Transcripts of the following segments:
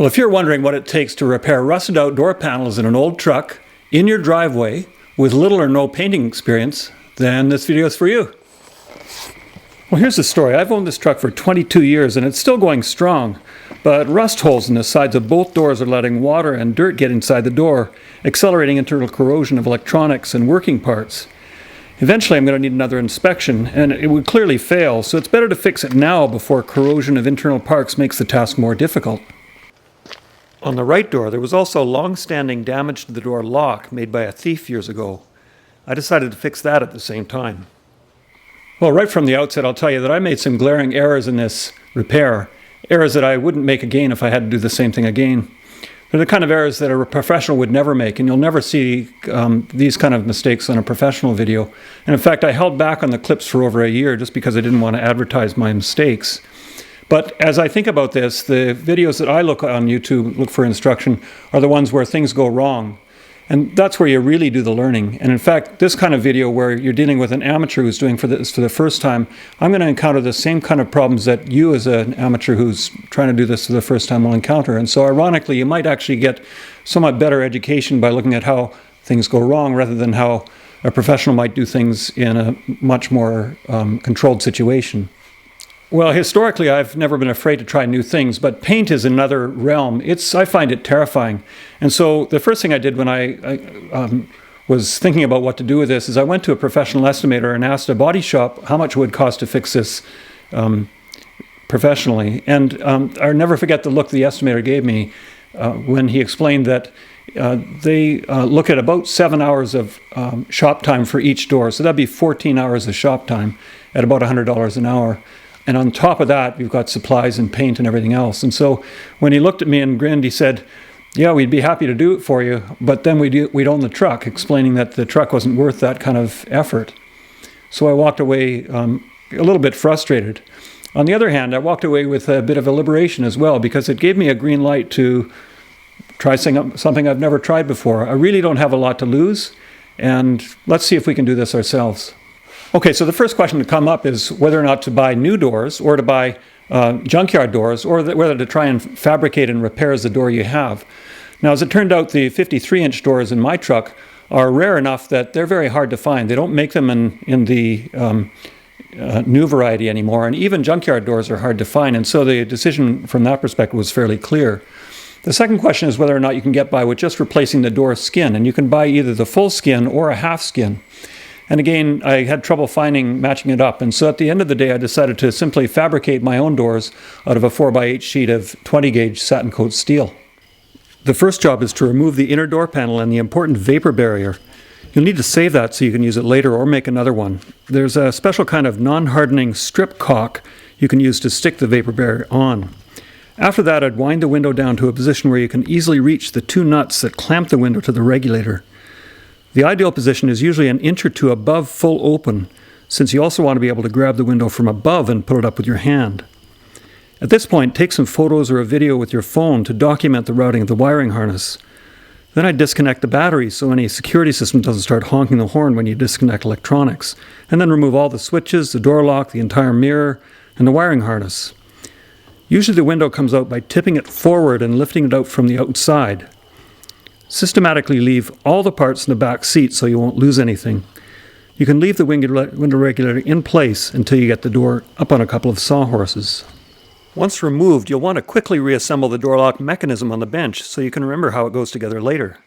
Well, if you're wondering what it takes to repair rusted out door panels in an old truck in your driveway with little or no painting experience, then this video is for you. Well, here's the story. I've owned this truck for 22 years and it's still going strong, but rust holes in the sides of both doors are letting water and dirt get inside the door, accelerating internal corrosion of electronics and working parts. Eventually I'm going to need another inspection, and it would clearly fail, so it's better to fix it now before corrosion of internal parts makes the task more difficult. On the right door, there was also long-standing damage to the door lock made by a thief years ago. I decided to fix that at the same time. Well, right from the outset, I'll tell you that I made some glaring errors in this repair, errors that I wouldn't make again if I had to do the same thing again. They're the kind of errors that a professional would never make, and you'll never see these kind of mistakes on a professional video. And in fact, I held back on the clips for over a year just because I didn't want to advertise my mistakes. But as I think about this, the videos that I look on YouTube, look for instruction, are the ones where things go wrong. And that's where you really do the learning. And in fact, this kind of video where you're dealing with an amateur who's doing this for the first time, I'm going to encounter the same kind of problems that you as an amateur who's trying to do this for the first time will encounter. And so ironically, you might actually get somewhat better education by looking at how things go wrong rather than how a professional might do things in a much more controlled situation. Well, historically, I've never been afraid to try new things, but paint is another realm. I find it terrifying. And so the first thing I did when I was thinking about what to do with this is I went to a professional estimator and asked a body shop how much it would cost to fix this professionally. And I'll never forget the look the estimator gave me when he explained that they look at about 7 hours of shop time for each door. So that'd be 14 hours of shop time at about $100 an hour. And on top of that, we've got supplies and paint and everything else. And so when he looked at me and grinned, he said, "Yeah, we'd be happy to do it for you, but then we'd own the truck," explaining that the truck wasn't worth that kind of effort. So I walked away a little bit frustrated. On the other hand, I walked away with a bit of a liberation as well, because it gave me a green light to try something I've never tried before. I really don't have a lot to lose, and let's see if we can do this ourselves. Okay, so the first question to come up is whether or not to buy new doors or to buy junkyard doors, or whether to try and fabricate and repair the door you have. Now, as it turned out, the 53-inch doors in my truck are rare enough that they're very hard to find. They don't make them in the new variety anymore, and even junkyard doors are hard to find, and so the decision from that perspective was fairly clear. The second question is whether or not you can get by with just replacing the door skin, and you can buy either the full skin or a half skin. And again, I had trouble matching it up. And so at the end of the day, I decided to simply fabricate my own doors out of a 4x8 sheet of 20 gauge satin coat steel. The first job is to remove the inner door panel and the important vapor barrier. You'll need to save that so you can use it later or make another one. There's a special kind of non-hardening strip caulk you can use to stick the vapor barrier on. After that, I'd wind the window down to a position where you can easily reach the two nuts that clamp the window to the regulator. The ideal position is usually an inch or two above full open, since you also want to be able to grab the window from above and put it up with your hand. At this point, take some photos or a video with your phone to document the routing of the wiring harness. Then I disconnect the battery so any security system doesn't start honking the horn when you disconnect electronics, and then remove all the switches, the door lock, the entire mirror, and the wiring harness. Usually the window comes out by tipping it forward and lifting it out from the outside. Systematically leave all the parts in the back seat so you won't lose anything. You can leave the window regulator in place until you get the door up on a couple of sawhorses. Once removed, you'll want to quickly reassemble the door lock mechanism on the bench so you can remember how it goes together later.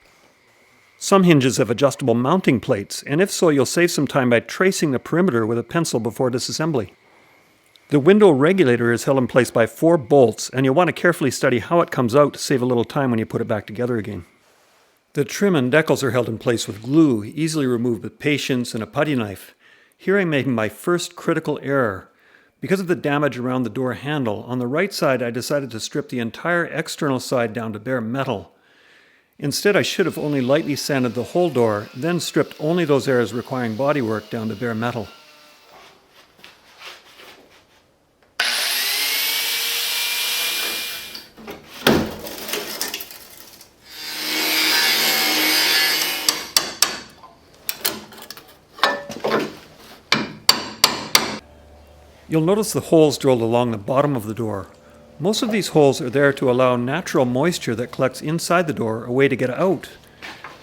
Some hinges have adjustable mounting plates, and if so, you'll save some time by tracing the perimeter with a pencil before disassembly. The window regulator is held in place by 4 bolts, and you'll want to carefully study how it comes out to save a little time when you put it back together again. The trim and decals are held in place with glue, easily removed with patience and a putty knife. Here I made my first critical error. Because of the damage around the door handle, on the right side I decided to strip the entire external side down to bare metal. Instead, I should have only lightly sanded the whole door, then stripped only those areas requiring bodywork down to bare metal. You'll notice the holes drilled along the bottom of the door. Most of these holes are there to allow natural moisture that collects inside the door a way to get out.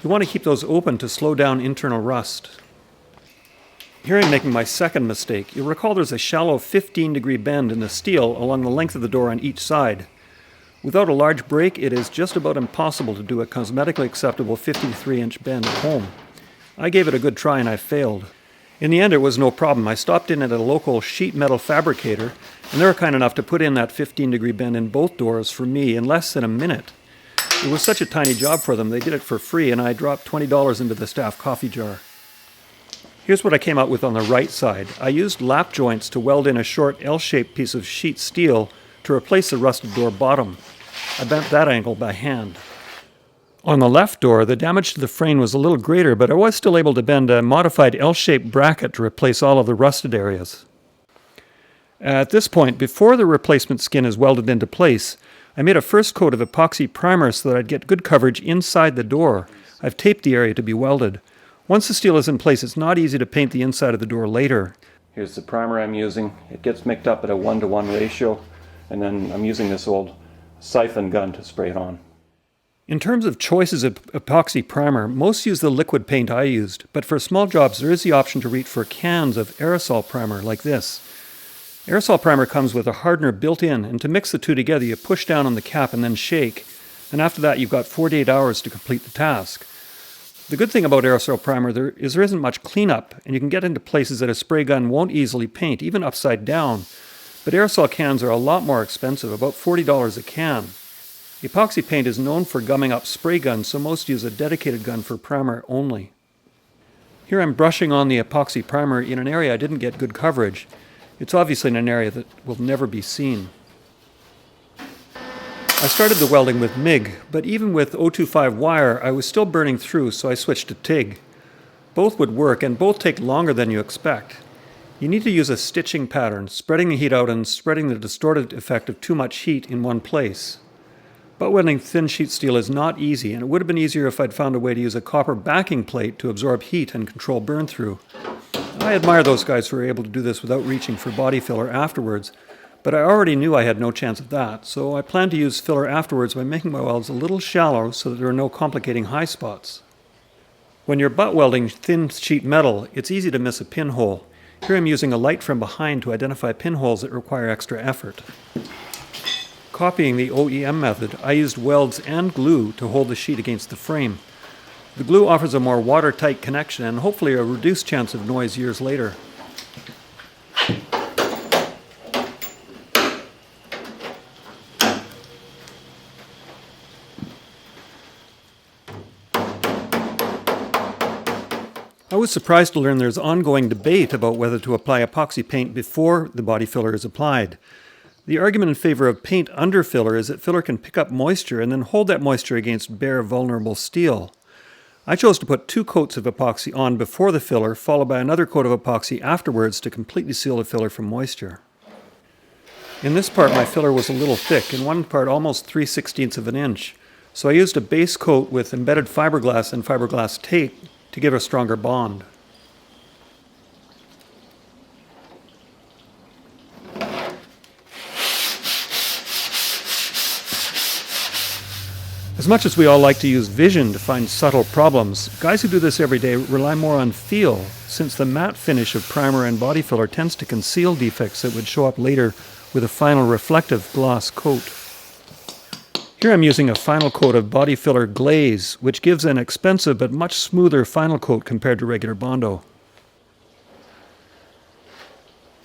You want to keep those open to slow down internal rust. Here I'm making my second mistake. You'll recall there's a shallow 15-degree bend in the steel along the length of the door on each side. Without a large break, it is just about impossible to do a cosmetically acceptable 53-inch bend at home. I gave it a good try and I failed. In the end, it was no problem. I stopped in at a local sheet metal fabricator, and they were kind enough to put in that 15-degree bend in both doors for me in less than a minute. It was such a tiny job for them, they did it for free, and I dropped $20 into the staff coffee jar. Here's what I came out with on the right side. I used lap joints to weld in a short L-shaped piece of sheet steel to replace the rusted door bottom. I bent that angle by hand. On the left door, the damage to the frame was a little greater, but I was still able to bend a modified L-shaped bracket to replace all of the rusted areas. At this point, before the replacement skin is welded into place, I made a first coat of epoxy primer so that I'd get good coverage inside the door. I've taped the area to be welded. Once the steel is in place, it's not easy to paint the inside of the door later. Here's the primer I'm using. It gets mixed up at a 1-to-1 ratio, and then I'm using this old siphon gun to spray it on. In terms of choices of epoxy primer, most use the liquid paint I used, but for small jobs there is the option to reach for cans of aerosol primer like this. Aerosol primer comes with a hardener built in, and to mix the two together you push down on the cap and then shake, and after that you've got 48 hours to complete the task. The good thing about aerosol primer there isn't much cleanup, and you can get into places that a spray gun won't easily paint, even upside down. But aerosol cans are a lot more expensive, about $40 a can. Epoxy paint is known for gumming up spray guns, so most use a dedicated gun for primer only. Here I'm brushing on the epoxy primer in an area I didn't get good coverage. It's obviously in an area that will never be seen. I started the welding with MIG, but even with 025 wire I was still burning through, so I switched to TIG. Both would work, and both take longer than you expect. You need to use a stitching pattern, spreading the heat out and spreading the distorted effect of too much heat in one place. Butt welding thin sheet steel is not easy, and it would have been easier if I'd found a way to use a copper backing plate to absorb heat and control burn through. I admire those guys who are able to do this without reaching for body filler afterwards, but I already knew I had no chance of that, so I planned to use filler afterwards by making my welds a little shallow so that there are no complicating high spots. When you're butt welding thin sheet metal, it's easy to miss a pinhole. Here I'm using a light from behind to identify pinholes that require extra effort. Copying the OEM method, I used welds and glue to hold the sheet against the frame. The glue offers a more watertight connection and hopefully a reduced chance of noise years later. I was surprised to learn there's ongoing debate about whether to apply epoxy paint before the body filler is applied. The argument in favor of paint under filler is that filler can pick up moisture and then hold that moisture against bare, vulnerable steel. I chose to put 2 coats of epoxy on before the filler, followed by another coat of epoxy afterwards to completely seal the filler from moisture. In this part, my filler was a little thick, in one part almost 3/16 of an inch, so I used a base coat with embedded fiberglass and fiberglass tape to give a stronger bond. As much as we all like to use vision to find subtle problems, guys who do this every day rely more on feel, since the matte finish of primer and body filler tends to conceal defects that would show up later with a final reflective gloss coat. Here I'm using a final coat of body filler glaze, which gives an expensive but much smoother final coat compared to regular Bondo.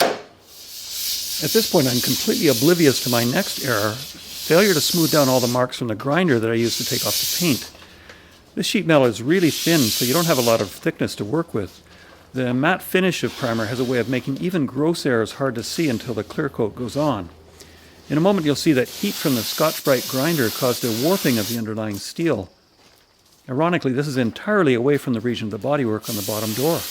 At this point I'm completely oblivious to my next error, failure to smooth down all the marks from the grinder that I used to take off the paint. This sheet metal is really thin, so you don't have a lot of thickness to work with. The matte finish of primer has a way of making even gross errors hard to see until the clear coat goes on. In a moment you'll see that heat from the Scotch-Brite grinder caused a warping of the underlying steel. Ironically, this is entirely away from the region of the bodywork on the bottom door.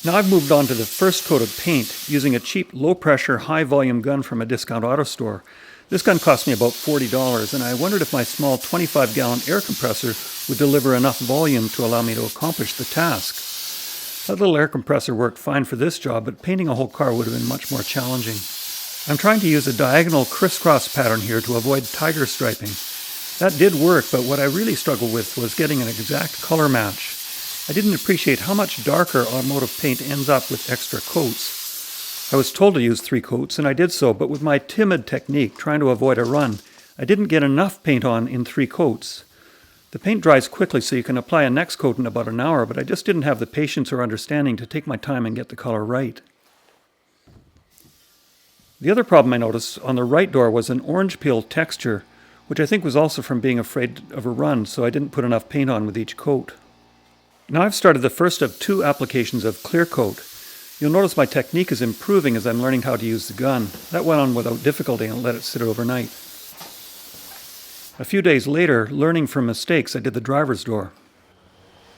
Now I've moved on to the first coat of paint using a cheap, low-pressure, high-volume gun from a discount auto store. This gun cost me about $40, and I wondered if my small 25-gallon air compressor would deliver enough volume to allow me to accomplish the task. That little air compressor worked fine for this job, but painting a whole car would have been much more challenging. I'm trying to use a diagonal crisscross pattern here to avoid tiger striping. That did work, but what I really struggled with was getting an exact color match. I didn't appreciate how much darker automotive paint ends up with extra coats. I was told to use 3 coats, and I did so, but with my timid technique, trying to avoid a run, I didn't get enough paint on in 3 coats. The paint dries quickly, so you can apply a next coat in about an hour, but I just didn't have the patience or understanding to take my time and get the color right. The other problem I noticed on the right door was an orange peel texture, which I think was also from being afraid of a run, so I didn't put enough paint on with each coat. Now I've started the first of 2 applications of clear coat. You'll notice my technique is improving as I'm learning how to use the gun. That went on without difficulty and let it sit overnight. A few days later, learning from mistakes, I did the driver's door.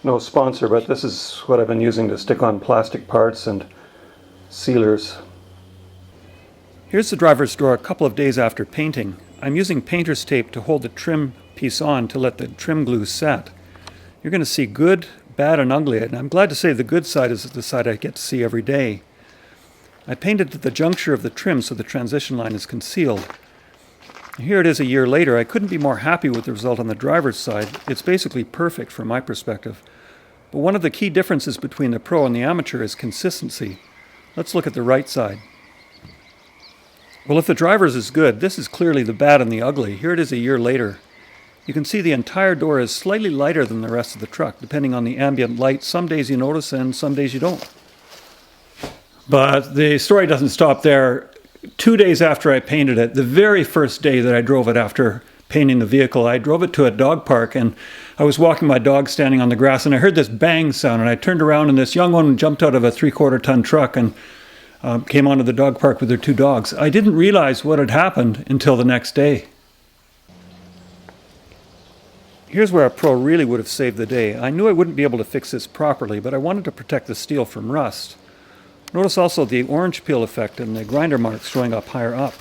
No sponsor, but this is what I've been using to stick on plastic parts and sealers. Here's the driver's door a couple of days after painting. I'm using painter's tape to hold the trim piece on to let the trim glue set. You're going to see good, bad, and ugly, and I'm glad to say the good side is the side I get to see every day. I painted at the juncture of the trim so the transition line is concealed. Here it is a year later. I couldn't be more happy with the result on the driver's side. It's basically perfect from my perspective. But one of the key differences between the pro and the amateur is consistency. Let's look at the right side. Well, if the driver's is good, this is clearly the bad and the ugly. Here it is a year later. You can see the entire door is slightly lighter than the rest of the truck, depending on the ambient light. Some days you notice and some days you don't. But the story doesn't stop there. 2 days after I painted it, the very first day that I drove it after painting the vehicle, I drove it to a dog park, and I was walking my dog standing on the grass, and I heard this bang sound, and I turned around, and this young one jumped out of a 3/4-ton truck and came onto the dog park with their 2 dogs. I didn't realize what had happened until the next day. Here's where a pro really would have saved the day. I knew I wouldn't be able to fix this properly, but I wanted to protect the steel from rust. Notice also the orange peel effect and the grinder marks showing up higher up.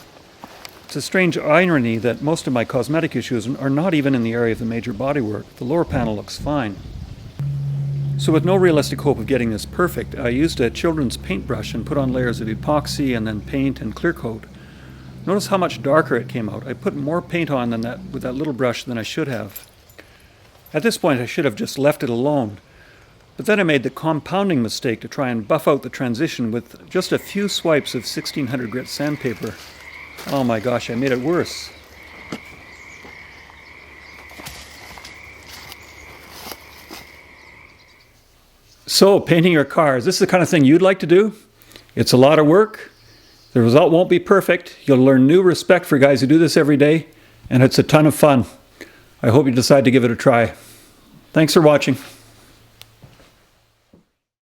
It's a strange irony that most of my cosmetic issues are not even in the area of the major bodywork. The lower panel looks fine. So with no realistic hope of getting this perfect, I used a children's paintbrush and put on layers of epoxy and then paint and clear coat. Notice how much darker it came out. I put more paint on than that with that little brush than I should have. At this point I should have just left it alone. But then I made the compounding mistake to try and buff out the transition with just a few swipes of 1600 grit sandpaper. Oh my gosh, I made it worse. So, painting your car, is this the kind of thing you'd like to do? It's a lot of work. The result won't be perfect. You'll learn new respect for guys who do this every day, and it's a ton of fun. I hope you decide to give it a try. Thanks for watching.